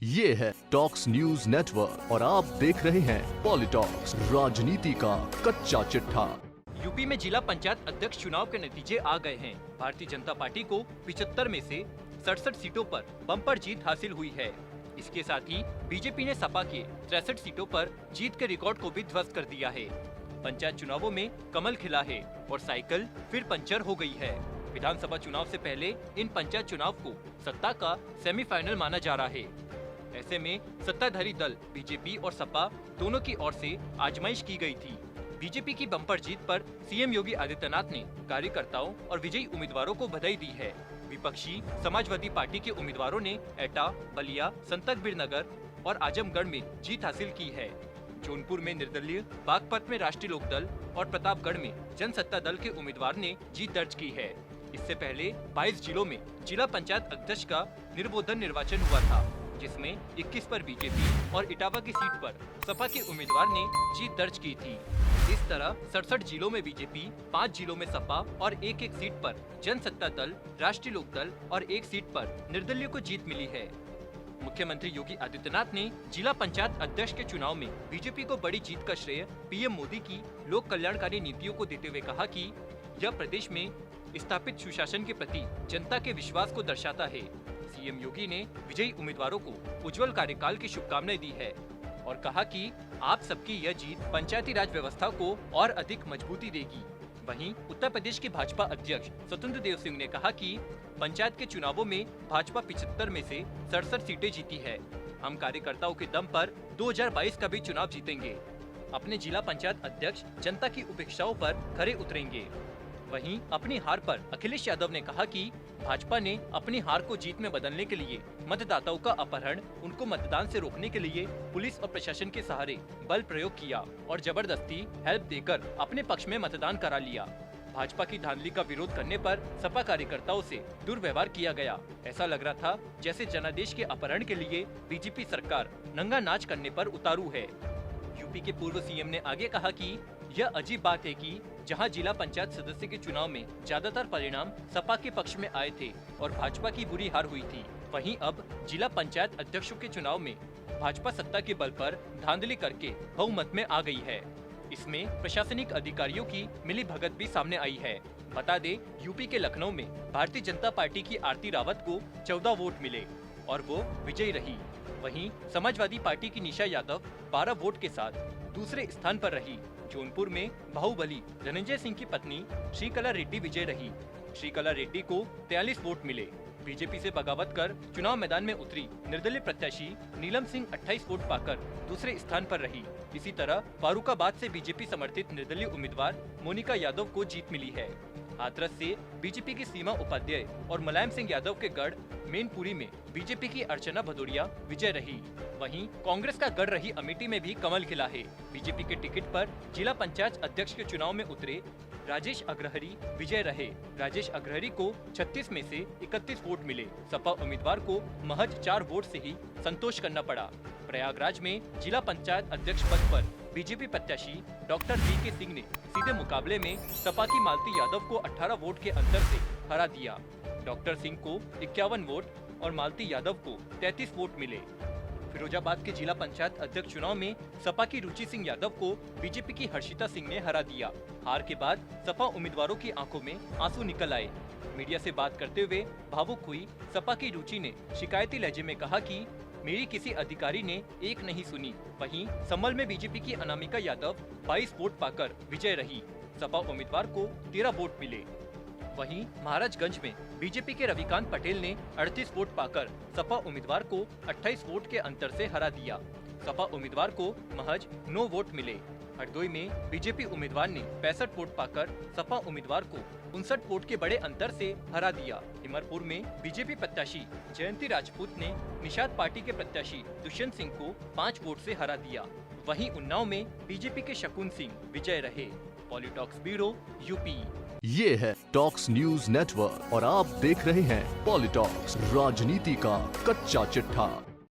ये है talks news network और आप देख रहे हैं पॉलिटॉक्स, राजनीति का कच्चा चिट्ठा। यूपी में जिला पंचायत अध्यक्ष चुनाव के नतीजे आ गए हैं। भारतीय जनता पार्टी को 75 में से 67 सीटों पर बम्पर जीत हासिल हुई है। इसके साथ ही बीजेपी ने सपा के 63 सीटों पर जीत के रिकॉर्ड को भी ध्वस्त कर दिया है। पंचायत चुनावों में कमल खिला है और साइकिल फिर पंचर हो गई है। विधानसभा चुनाव से पहले इन पंचायत चुनाव को सत्ता का सेमीफाइनल माना जा रहा है। ऐसे में सत्ताधारी दल बीजेपी और सपा दोनों की ओर से आजमाइश की गई थी। बीजेपी की बम्पर जीत पर सीएम योगी आदित्यनाथ ने कार्यकर्ताओं और विजयी उम्मीदवारों को बधाई दी है। विपक्षी समाजवादी पार्टी के उम्मीदवारों ने एटा, बलिया, संतकबीर नगर और आजमगढ़ में जीत हासिल की है। जौनपुर में निर्दलीय, बागपत में राष्ट्रीय लोकदल और प्रतापगढ़ में जनसत्ता दल के उम्मीदवार ने जीत दर्ज की है। इससे पहले 22 जिलों में जिला पंचायत अध्यक्ष का निर्विरोध निर्वाचन हुआ था, जिसमें 21 पर बीजेपी और इटावा की सीट पर सपा के उम्मीदवार ने जीत दर्ज की थी। इस तरह 67 जिलों में बीजेपी, 5 जिलों में सपा और एक सीट पर जनसत्ता दल, राष्ट्रीय लोकदल और एक सीट पर निर्दलीय को जीत मिली है। मुख्यमंत्री योगी आदित्यनाथ ने जिला पंचायत अध्यक्ष के चुनाव में बीजेपी को बड़ी जीत का श्रेय पीएम मोदी की लोक कल्याणकारी नीतियों को देते हुए कहा कि यह प्रदेश में स्थापित सुशासन के प्रति जनता के विश्वास को दर्शाता है। सीएम योगी ने विजयी उम्मीदवारों को उज्जवल कार्यकाल की शुभकामनाएं दी है और कहा कि आप सबकी यह जीत पंचायती राज व्यवस्था को और अधिक मजबूती देगी। वहीं उत्तर प्रदेश के भाजपा अध्यक्ष स्वतंत्र देव सिंह ने कहा कि पंचायत के चुनावों में भाजपा 75 में से 67 सीटें जीती है। हम कार्यकर्ताओं के दम पर 2022 का भी चुनाव जीतेंगे। अपने जिला पंचायत अध्यक्ष जनता की उपेक्षाओं पर खरे उतरेंगे। वहीं अपनी हार पर अखिलेश यादव ने कहा कि भाजपा ने अपनी हार को जीत में बदलने के लिए मतदाताओं का अपहरण, उनको मतदान से रोकने के लिए पुलिस और प्रशासन के सहारे बल प्रयोग किया और जबरदस्ती हेल्प देकर अपने पक्ष में मतदान करा लिया। भाजपा की धांधली का विरोध करने पर सपा कार्यकर्ताओं से दुर्व्यवहार किया गया। ऐसा लग रहा था जैसे जनादेश के अपहरण के लिए बीजेपी सरकार नंगा नाच करने पर उतारू है। यूपी के पूर्व सीएम ने आगे कहा कि यह अजीब बात है कि जहां जिला पंचायत सदस्य के चुनाव में ज्यादातर परिणाम सपा के पक्ष में आए थे और भाजपा की बुरी हार हुई थी, वहीं अब जिला पंचायत अध्यक्षों के चुनाव में भाजपा सत्ता के बल पर धांधली करके बहुमत में आ गई है। इसमें प्रशासनिक अधिकारियों की मिलीभगत भी सामने आई है। बता दे, यूपी के लखनऊ में भारतीय जनता पार्टी की आरती रावत को 14 वोट मिले और वो विजयी रही। वहीं समाजवादी पार्टी की निशा यादव 12 वोट के साथ दूसरे स्थान पर रही। जौनपुर में बाहुबली धनंजय सिंह की पत्नी श्रीकला रेड्डी विजय रही। श्रीकला रेड्डी को 43 वोट मिले। बीजेपी से बगावत कर चुनाव मैदान में उतरी निर्दलीय प्रत्याशी नीलम सिंह 28 वोट पाकर दूसरे स्थान पर रही। इसी तरह फारुखाबाद से बीजेपी समर्थित निर्दलीय उम्मीदवार मोनिका यादव को जीत मिली है। हाथरस से बीजेपी की सीमा उपाध्याय और मुलायम सिंह यादव के गढ़ मैनपुरी में बीजेपी की अर्चना भदौरिया विजय रही। वहीं कांग्रेस का गढ़ रही अमेठी में भी कमल खिला है। बीजेपी के टिकट पर जिला पंचायत अध्यक्ष के चुनाव में उतरे राजेश अग्रहरी विजय रहे। राजेश अग्रहरी को 36 में से 31 वोट मिले। सपा उम्मीदवार को महज 4 वोट से ही संतोष करना पड़ा। प्रयागराज में जिला पंचायत अध्यक्ष पद पर बीजेपी प्रत्याशी डॉक्टर वी.के. सिंह ने सीधे मुकाबले में सपा की मालती यादव को 18 वोट के अंतर से हरा दिया। डॉक्टर सिंह को 51 वोट और मालती यादव को 33 वोट मिले। फिरोजाबाद के जिला पंचायत अध्यक्ष चुनाव में सपा की रुचि सिंह यादव को बीजेपी की हर्षिता सिंह ने हरा दिया। हार के बाद सपा उम्मीदवारों की आंखों में आंसू निकल आए। मीडिया से बात करते हुए भावुक हुई सपा की रुचि ने शिकायती लहजे में कहा कि मेरी किसी अधिकारी ने एक नहीं सुनी। वहीं संभल में बीजेपी की अनामिका यादव 22 वोट पाकर विजय रही। सपा उम्मीदवार को 13 वोट मिले। वहीं महाराजगंज में बीजेपी के रविकांत पटेल ने 38 वोट पाकर सपा उम्मीदवार को 28 वोट के अंतर से हरा दिया। सपा उम्मीदवार को महज 9 वोट मिले। हरदोई में बीजेपी उम्मीदवार ने 65 वोट पाकर सपा उम्मीदवार को 59 वोट के बड़े अंतर से हरा दिया। इमरपुर में बीजेपी प्रत्याशी जयंती राजपूत ने निषाद पार्टी के प्रत्याशी दुष्यंत सिंह को 5 वोट से हरा दिया। वहीं उन्नाव में बीजेपी के शकुन सिंह विजय रहे। PoliTalks bureau, UP. ये है टॉक्स न्यूज नेटवर्क और आप देख रहे हैं पॉलिटॉक्स, राजनीति का कच्चा चिट्ठा।